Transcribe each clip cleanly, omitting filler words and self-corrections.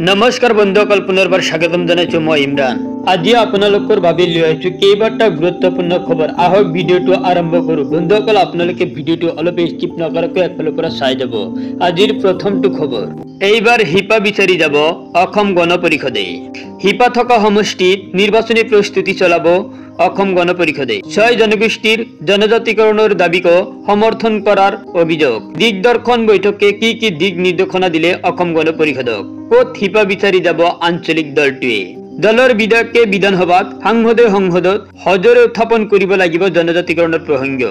नमस्कार बंधुসকল पुनर्बार स्वागतम जानाइछु মই ইমৰান। আজি আপোনালোকৰ বাবে লৈ আহিছো কেইবাটা গুৰুত্বপূৰ্ণ খবৰ। আহক ভিডিওটো আৰম্ভ কৰো। বন্ধুসকল আপোনালোকে ভিডিওটো অলপ স্কিপ নকৰাকৈ এফালৰ পৰা চাই যাব। আজিৰ প্ৰথমটো খবৰ, এইবাৰ হিপা বিচাৰি যাব অসম গণ পৰিষদে। হিপা থকা সমষ্টিত নিৰ্বাচনী প্ৰস্তুতি চলাব অসম গণ পৰিষদে। 6 জনগোষ্ঠীৰ জনজাতিকৰণৰ দাবীক সমৰ্থন কৰাৰ অভিযোগ। দিগদৰ্শন বৈঠকে কি দিক নিৰ্দেশনা দিলে অসম গণ পৰিষদক। ক'ত হিপা বিচাৰি যাব আঞ্চলিক দলটোৱে। দলৰ বিধায়কে বিধানসভাত সংসদত সজোৰে উত্থাপন কৰিব লাগিব জনজাতিকৰণৰ প্ৰসংগ।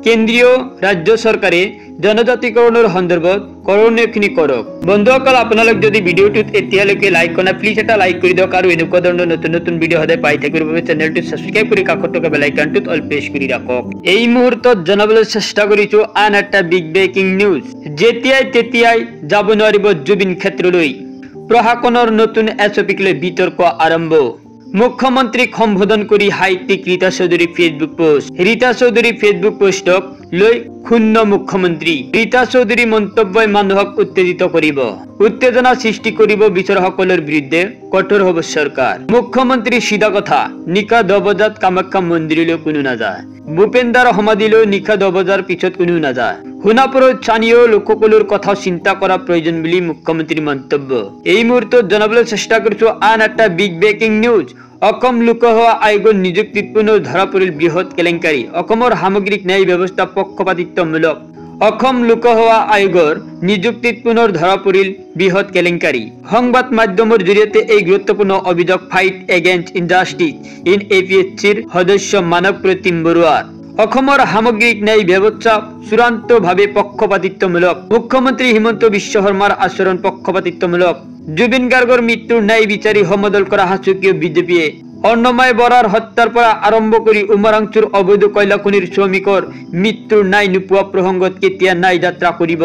কেন্দ্ৰীয় ৰাজ্য চৰকাৰে জনজাতিকৰণৰ সন্দৰ্ভত কৰণীয়খিনি কৰক। বন্ধুসকল আপোনালোক যদি ভিডিওটোত এতিয়ালৈকে লাইক কৰা প্লিজ এটা লাইক কৰি দিয়ক আৰু এনেকুৱা ধৰণৰ নতুন নতুন ভিডিও সদায় পাই থাকিবৰ বাবে চেনেলটো সাবস্ক্ৰাইব কৰি কাষত থকা বেল আইকনটোত অল প্ৰেছ কৰি ৰাখক। এই মুহূৰ্তত জনাবলৈ চেষ্টা কৰিছো আন এটা বিগ ব্ৰেকিং নিউজ। যেতিয়াই যাব নোৱাৰিব জুবিন ক্ষেত্ৰলৈ। প্ৰশাসনৰ নতুন এছপিক লৈ বিতৰ্ক আৰম্ভ। মুখ্যমন্ত্ৰীক সম্বোধন কৰি সাহিত্যিক ৰীতা চৌধুৰীৰ ফেচবুক পোষ্ট। ৰীতা চৌধুৰীৰ ফেচবুক পোষ্টক লৈ ক্ষুণ্ণ মুখ্যমন্ত্ৰী। ৰীতা চৌধুৰীৰ মন্তব্যই মানুহক উত্তেজিত কৰিব। উত্তেজনা সৃষ্টি কৰিব বিচৰাসকলৰ বিৰুদ্ধে কঠোৰ হ'ব চৰকাৰ। মুখ্যমন্ত্ৰীৰ সিধা কথা, নিশা 10 বজাত কামাখ্যা মন্দিৰলৈ কোনো নাযায়। ভূপেন্দাৰ সমাধিলৈ নিশা 10 বজাৰ পিছত কোনো নাযায়। সোণাপুৰত স্থানীয় লোকসকলৰ কথা চিন্তা কৰা প্ৰয়োজন বুলি মুখ্যমন্ত্ৰীৰ মন্তব্য। এই মুহূৰ্তত জনাবলৈ চেষ্টা কৰিছো আন এটা বিগ ব্ৰেকিং নিউজ। অসম লোকসেৱা আয়োগৰ নিযুক্তিত পুনৰ ধৰা পৰিল বৃহৎ কেলেংকাৰী। অসমৰ সামগ্ৰিক ন্যায় ব্যৱস্থা পক্ষপাতিত্বমূলক। অসম লোকসেৱা আয়োগৰ নিযুক্তিত পুনৰ ধৰা পৰিল বৃহৎ কেলেংকাৰী। সংবাদ মাধ্যমৰ জৰিয়তে এই গুৰুত্বপূৰ্ণ অভিযোগ ফাইট এগেইনষ্ট ইনজাষ্টিস ইন APSCৰ সদস্য মানৱ প্ৰতিম বৰুৱাৰ। অসমৰ সামগ্ৰিক ন্যায় ব্যৱস্থা চূড়ান্তভাৱে পক্ষপাতিত্বমূলক। মুখ্যমন্ত্ৰী হিমন্ত বিশ্ব শৰ্মাৰ আচৰণ পক্ষপাতিত্বমূলক। জুবিন গাৰ্গৰ মৃত্যুৰ ন্যায় বিচাৰি সমদল কৰা শাসকীয় বিজেপিয়ে অন্নময় বৰাৰ হত্যাৰ পৰা আৰম্ভ কৰি উমৰাংচুৰ অবৈধ কয়লা খনিৰ শ্ৰমিকৰ মৃত্যুৰ ন্যায় নোপোৱা প্ৰসংগত কেতিয়া ন্যায় যাত্ৰা কৰিব।